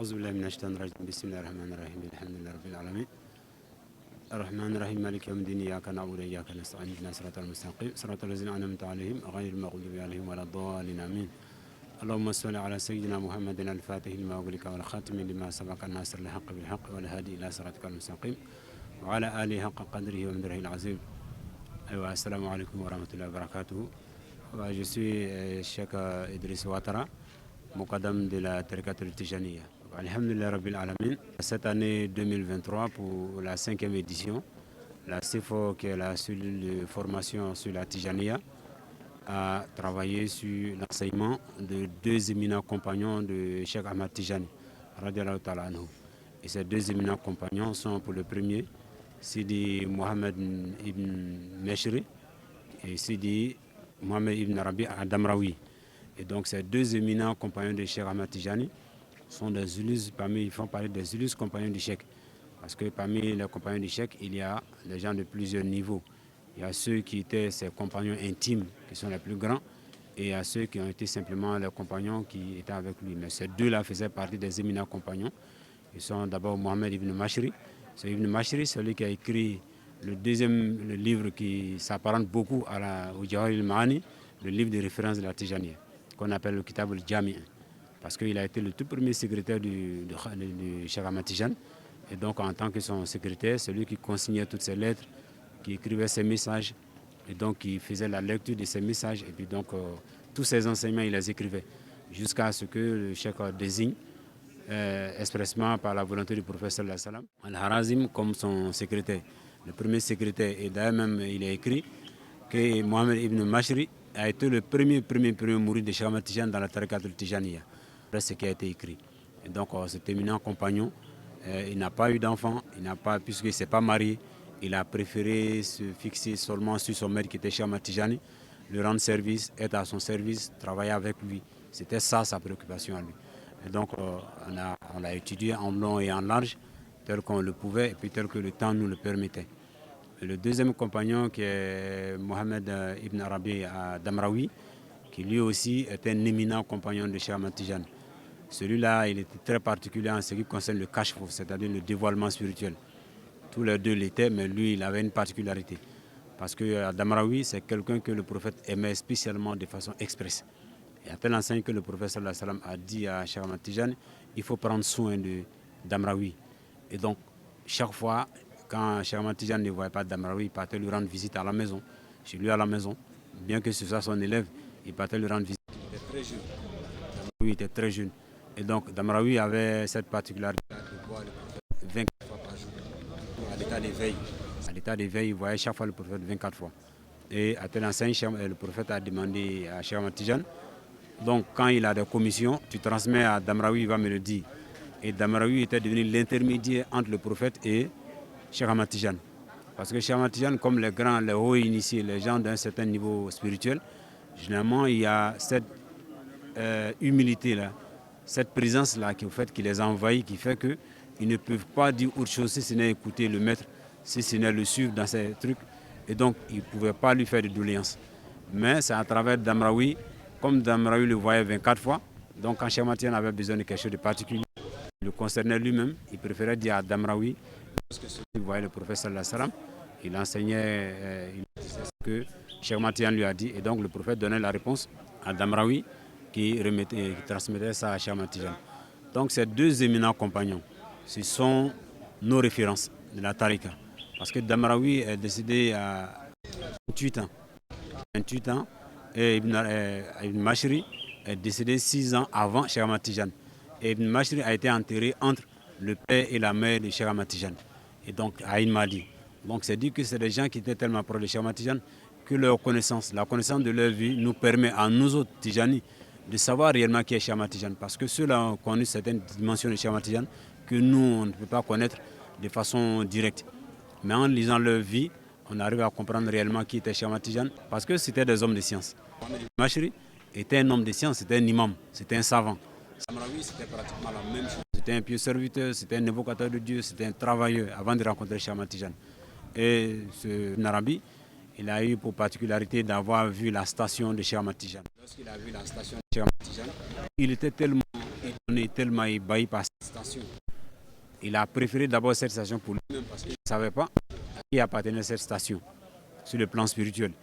أعوذ بالله من الشيطان الرجيم بسم الله الرحمن الرحيم الحمد لله رب العالمين الرحمن الرحيم مالك يوم الدين إياك نعبد وإياك نستعين اهدنا الصراط المستقيم صراط الذين أنعمت عليهم غير المغضوب عليهم ولا الضالين آمين اللهم صل على سيدنا محمد الفاتح لما أغلق والخاتم لما سبق الناصر الحق بالحق والهادي إلى صراطك المستقيم وعلى آله حق قدره ومقداره العظيم. أيوة السلام عليكم ورحمة الله وبركاته. Je suis Cheikh Idriss Ouattara, Moukadam de la Tariqa Tijaniya. Alhamdulillah Rabbil Alamin. Cette année 2023, pour la 5e édition, la CIFO, qui est la cellule de formation sur la Tijaniya, a travaillé sur l'enseignement de deux éminents compagnons de Cheikh Ahmad Tijani, radiallahu ta'ala anhu. Et ces deux éminents compagnons sont pour le premier, Sidi Mohamed ibn Meshri et Sidi Mohamed ibn Arabi Damraoui. Et donc ces deux éminents compagnons de Cheikh Ahmad Tijani sont des ulus, ils font partie des ulus compagnons du Cheikh. Parce que parmi les compagnons du Cheikh, il y a des gens de plusieurs niveaux. Il y a ceux qui étaient ses compagnons intimes, qui sont les plus grands, et il y a ceux qui ont été simplement les compagnons qui étaient avec lui. Mais ces deux-là faisaient partie des éminents compagnons. Ils sont d'abord Mohamed ibn Mashri. C'est Ibn Mashri, celui qui a écrit le livre qui s'apparente beaucoup au Jawahir al-Ma'ani, le livre de référence de la Tijaniya, qu'on appelle le Kitab al-Jami', parce qu'il a été le tout premier secrétaire du Cheikh Ahmad Tijani. Et donc en tant que son secrétaire, celui qui consignait toutes ses lettres, qui écrivait ses messages, et donc qui faisait la lecture de ses messages, et puis donc tous ses enseignements, il les écrivait, jusqu'à ce que le Cheikh désigne expressement par la volonté du prophète Al-Harazim comme son secrétaire, le premier secrétaire. Et d'ailleurs même il a écrit que Mohamed ibn Mashri a été le premier mouride de Cheikh Ahmad Tijani dans la Tariqa Tijaniya. C'est ce qui a été écrit. Et donc cet éminent compagnon, il n'a pas eu d'enfant, puisqu'il ne s'est pas marié, il a préféré se fixer seulement sur son maître qui était Cheikh Ahmad Tijani, lui rendre service, être à son service, travailler avec lui. C'était ça sa préoccupation à lui. Et donc on l'a étudié en long et en large, tel qu'on le pouvait, et puis tel que le temps nous le permettait. Et le deuxième compagnon, qui est Mohamed ibn Arabi Damraoui, qui lui aussi était un éminent compagnon de Cheikh Ahmad Tijani. Celui-là, il était très particulier en ce qui concerne le kashf, c'est-à-dire le dévoilement spirituel. Tous les deux l'étaient, mais lui, il avait une particularité. Parce que Damraoui, c'est quelqu'un que le prophète aimait spécialement de façon expresse. Et à telle enseigne que le prophète sallallahu alayhi wa sallam a dit à Cheikh Ahmad Tijani, il faut prendre soin de Damraoui. Et donc, chaque fois, quand Cheikh Ahmad Tijani ne voyait pas Damraoui, il partait lui rendre visite à la maison, chez lui à la maison. Bien que ce soit son élève, il partait lui rendre visite. Il était très jeune. Damraoui était très jeune. Et donc, Damraoui avait cette particularité de voir le prophète 24 fois par jour. À l'état d'éveil. À l'état d'éveil, il voyait chaque fois le prophète 24 fois. Et à telle enseigne, le prophète a demandé à Cheikh Ahmad Tijani, donc quand il a des commissions, tu transmets à Damraoui, il va me le dire. Et Damraoui était devenu l'intermédiaire entre le prophète et Cheikh Ahmad Tijani. Parce que Cheikh Ahmad Tijani, comme les grands, les hauts initiés, les gens d'un certain niveau spirituel, généralement il y a cette humilité-là, cette présence-là qui les envahit, qui fait qu'ils ne peuvent pas dire autre chose si ce n'est écouter le maître, si ce n'est le suivre dans ces trucs. Et donc ils ne pouvaient pas lui faire de doléances. Mais c'est à travers Damraoui, comme Damraoui le voyait 24 fois, donc quand Cheikh Ahmad Tijani avait besoin de quelque chose de particulier, le concernait lui-même, il préférait dire à Damraoui, parce que celui qui voyait le prophète sallallahu alayhi wa sallam, il enseignait ce que Cheikh Ahmad Tijani lui a dit, et donc le prophète donnait la réponse à Damraoui, qui transmettait ça à Cheikh Ahmad Tijani. Donc ces deux éminents compagnons, ce sont nos références de la Tariqa. Parce que Damraoui est décédé à 28 ans. 28 ans, et Ibn Mashri est décédé 6 ans avant Cheikh Ahmad Tijani. Et Ibn Mashri a été enterré entre le père et la mère de Cheikh Ahmad Tijani. Et donc à Aïn Madi. Donc c'est dit que c'est des gens qui étaient tellement proches de Cheikh Ahmad Tijani que leur connaissance, la connaissance de leur vie nous permet à nous autres Tijani de savoir réellement qui est Cheikh Ahmad Tijani. Parce que ceux-là ont connu certaines dimensions de Cheikh Ahmad Tijani que nous, on ne peut pas connaître de façon directe. Mais en lisant leur vie, on arrive à comprendre réellement qui était Cheikh Ahmad Tijani, parce que c'était des hommes de science. Mashri était un homme de science, c'était un imam, c'était un savant. Damraoui, c'était pratiquement la même chose. C'était un pieux serviteur, c'était un évocateur de Dieu, c'était un travailleur avant de rencontrer Cheikh Ahmad Tijani. Et ce Narabi, il a eu pour particularité d'avoir vu la station de Cheikh Ahmad Tijani. Lorsqu'il a vu la station de Cheikh Ahmad Tijani, il était tellement étonné tellement ébahi par cette station. Il a préféré d'abord cette station pour lui-même parce qu'il ne savait pas à qui appartenait cette station sur le plan spirituel.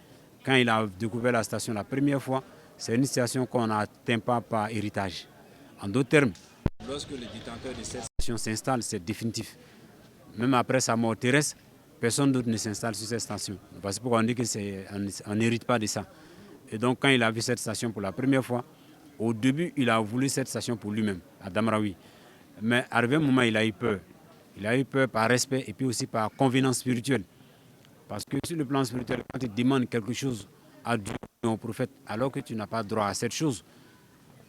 Quand il a découvert la station la première fois, c'est une station qu'on n'atteint pas par héritage. En d'autres termes, lorsque le détenteur de cette station s'installe, c'est définitif. Même après sa mort terrestre, personne d'autre ne s'installe sur cette station. C'est pourquoi on dit qu'on n'hérite pas de ça. Et donc quand il a vu cette station pour la première fois, au début, il a voulu cette station pour lui-même, à Damraoui. Mais arrivé un moment, il a eu peur. Il a eu peur par respect et puis aussi par convenance spirituelle. Parce que sur le plan spirituel, quand tu demandes quelque chose à Dieu ou au prophète, alors que tu n'as pas droit à cette chose,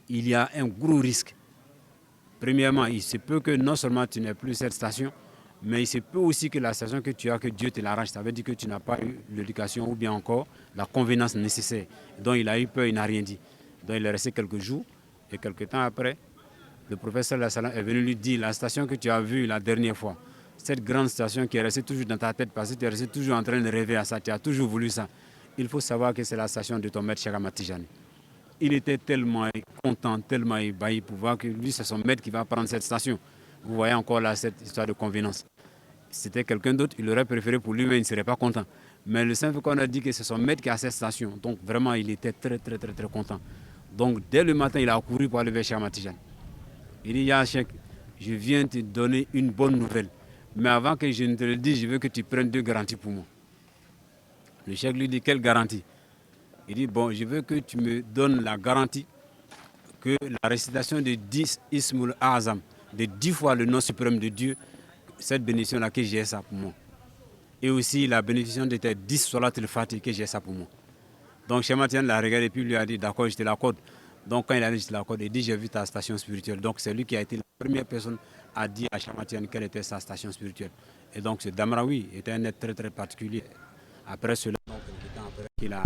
il y a un gros risque. Premièrement, il se peut que non seulement tu n'aies plus cette station, mais il se peut aussi que la station que tu as, que Dieu te l'arrache. Ça veut dire que tu n'as pas eu l'éducation ou bien encore la convenance nécessaire. Donc il a eu peur, il n'a rien dit. Donc il est resté quelques jours et quelques temps après, le professeur est venu lui dire la station que tu as vue la dernière fois, cette grande station qui est restée toujours dans ta tête parce que tu es resté toujours en train de rêver à ça, tu as toujours voulu ça. Il faut savoir que c'est la station de ton maître Cheikh Ahmad Tijani. Il était tellement content, tellement ébahi pour voir que lui, c'est son maître qui va prendre cette station. Vous voyez encore là cette histoire de convenance. Si c'était quelqu'un d'autre, il aurait préféré pour lui, mais il ne serait pas content. Mais le simple qu'on a dit que c'est son maître qui a cette station. Donc vraiment, il était très content. Donc dès le matin, il a couru pour aller vers Cheikh Ahmad Tijani. Il dit, Ya Cheikh, je viens te donner une bonne nouvelle. Mais avant que je ne te le dise, je veux que tu prennes 2 garanties pour moi. Le Cheikh lui dit, quelle garantie? Il dit, bon, je veux que tu me donnes la garantie que la récitation de 10 Ismul Azam, de 10 fois le nom suprême de Dieu, cette bénédiction-là, que j'ai ça pour moi. Et aussi la bénédiction de tes 10 Salat al-Fatih, que j'ai ça pour moi. Donc Cheikh Ahmad Tijani l'a regardé et puis lui a dit, d'accord, je te l'accorde. Donc quand il a dit, je te l'accorde, il dit, j'ai vu ta station spirituelle. Donc c'est lui qui a été la première personne à dire à Cheikh Ahmad Tijani quelle était sa station spirituelle. Et donc ce Damraoui était un être très particulier. Après cela, donc, quelques temps après, il a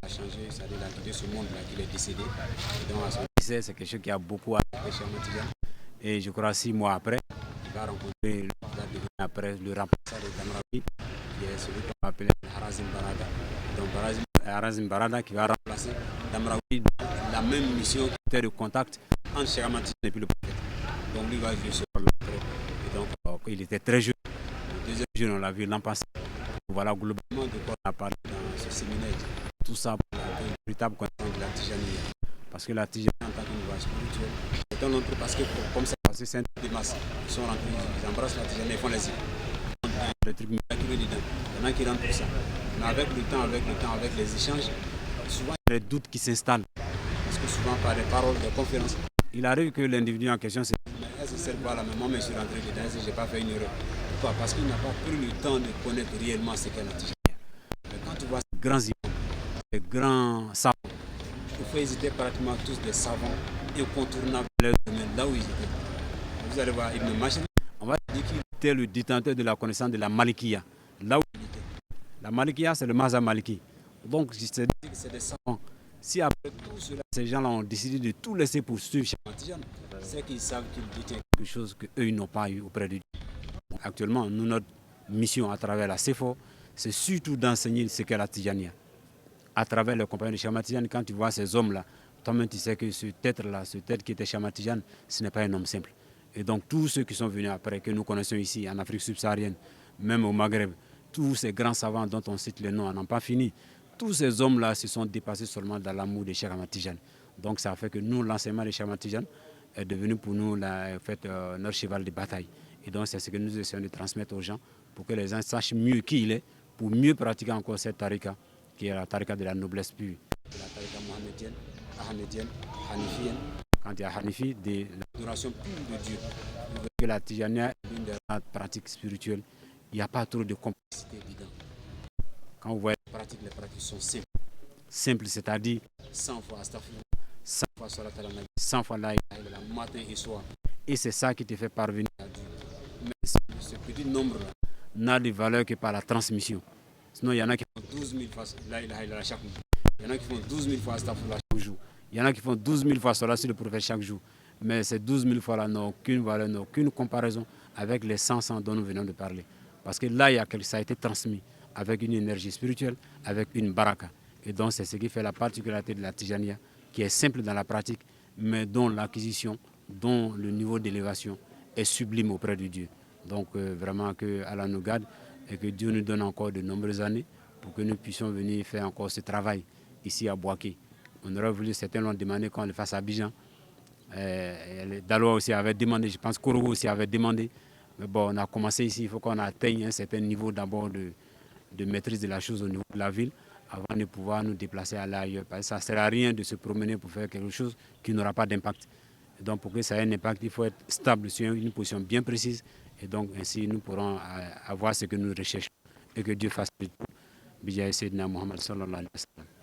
changé, c'est-à-dire il a quitté ce monde-là, qu'il est décédé. Et donc à son décès, c'est quelque chose qui a beaucoup affecté Cheikh Ahmad Tijani. Et je crois 6 mois après, il va rencontrer après le remplaçant de Damraoui, qui est celui qu'on appelle Harazim Barada. Donc Harazim Barada qui va remplacer Damraoui dans la même mission qui était de contact entre Cheikh Ahmad Tijani et puis le prophète. Donc lui va jouer ce rôle après. Et donc il était très jeune. Le deuxième jour, on l'a vu l'an passé. Voilà globalement de quoi on a parlé dans ce séminaire. Tout ça pour la véritable connaissance de la Tijani. Parce que la Tijani en tant qu'univers spirituel est un autre parce que comme ça, c'est un truc de masse. Ils sont rentrés, ils embrassent la Tijani et font les îles. Le truc miraculeux dedans. Il y en a qui rentrent pour ça. Mais avec le temps, avec les échanges, souvent il y a des doutes qui s'installent. Parce que souvent par des paroles, des conférences, il arrive que l'individu en question se dit, mais est-ce que c'est quoi là, mais moi je suis rentré dedans, est-ce que je n'ai pas fait une erreur? Pourquoi? Parce qu'il n'a pas pris le temps de connaître réellement ce qu'est la Tijani. Mais quand tu vois ces grands imams, ces grands savants, il faut hésiter pratiquement tous des savants incontournables dans leur domaine, là où ils étaient. Vous allez voir Ibn Machid, on va dire qu'il était le détenteur de la connaissance de la Malikiya, là où il était. La Malikiya, c'est le Mazhab Maliki. Donc, c'est des savants. Si après tout cela, ces gens-là ont décidé de tout laisser pour suivre Cheikh Ahmad Tijani, c'est qu'ils savent qu'ils détiennent quelque chose qu'eux, ils n'ont pas eu auprès de Dieu. Actuellement, nous, notre mission à travers la CEFO, c'est surtout d'enseigner ce qu'est la Tijania. À travers le compagnon de Cheikh Ahmad Tijani, quand tu vois ces hommes-là, toi-même tu sais que ce être-là, ce être qui était Cheikh Ahmad Tijani, ce n'est pas un homme simple. Et donc tous ceux qui sont venus après, que nous connaissons ici en Afrique subsaharienne, même au Maghreb, tous ces grands savants dont on cite les noms, n'ont pas fini. Tous ces hommes-là se sont dépassés seulement dans l'amour de Cheikh Ahmad Tijani. Donc ça fait que nous, l'enseignement de Cheikh Ahmad Tijani est devenu pour nous notre cheval de bataille. Et donc c'est ce que nous essayons de transmettre aux gens pour que les gens sachent mieux qui il est, pour mieux pratiquer encore cette tarika, qui est la tarika de la noblesse pure. La tarika mohamédienne, ahmédienne, hanifienne. Quand il y a hanifi, de l'adoration pure de Dieu. Vous voyez que la Tijania est l'une des pratiques spirituelles. Il n'y a pas trop de complexité dedans. Quand vous voyez les pratiques sont simples. Simples, c'est-à-dire 100 fois astaghfirullah, 100 fois salat ala nabi, 100 fois la ilaha illallah, matin et soir. Et c'est ça qui te fait parvenir à Dieu. Mais ce petit nombre-là n'a de valeur que par la transmission. Sinon, il y en a qui font 12 000 fois la ilaha illallah chaque jour. Il y en a qui font 12 000 fois astaghfirullah chaque jour. Il y en a qui font 12 000 fois salat sur le prophète chaque jour. Mais ces 12 000 fois-là n'ont aucune valeur, n'ont aucune comparaison avec les 100 dont nous venons de parler. Parce que là, ça a été transmis avec une énergie spirituelle, avec une baraka. Et donc, c'est ce qui fait la particularité de la Tijania, qui est simple dans la pratique, mais dont l'acquisition dont le niveau d'élévation est sublime auprès de Dieu. Donc vraiment que Allah nous garde et que Dieu nous donne encore de nombreuses années pour que nous puissions venir faire encore ce travail ici à Boaké. On aurait voulu, certains l'ont demandé qu'on le fasse à Abidjan. Daloa aussi avait demandé, je pense Korogo aussi avait demandé. Mais bon, on a commencé ici, il faut qu'on atteigne un certain niveau d'abord de maîtrise de la chose au niveau de la ville avant de pouvoir nous déplacer à l'ailleurs. Parce que ça ne sert à rien de se promener pour faire quelque chose qui n'aura pas d'impact. Donc pour que ça ait un impact, il faut être stable sur une position bien précise. Et donc ainsi, nous pourrons avoir ce que nous recherchons. Et que Dieu fasse le tout. Bijay Sayyidina Muhammad sallallahu alayhi wa sallam.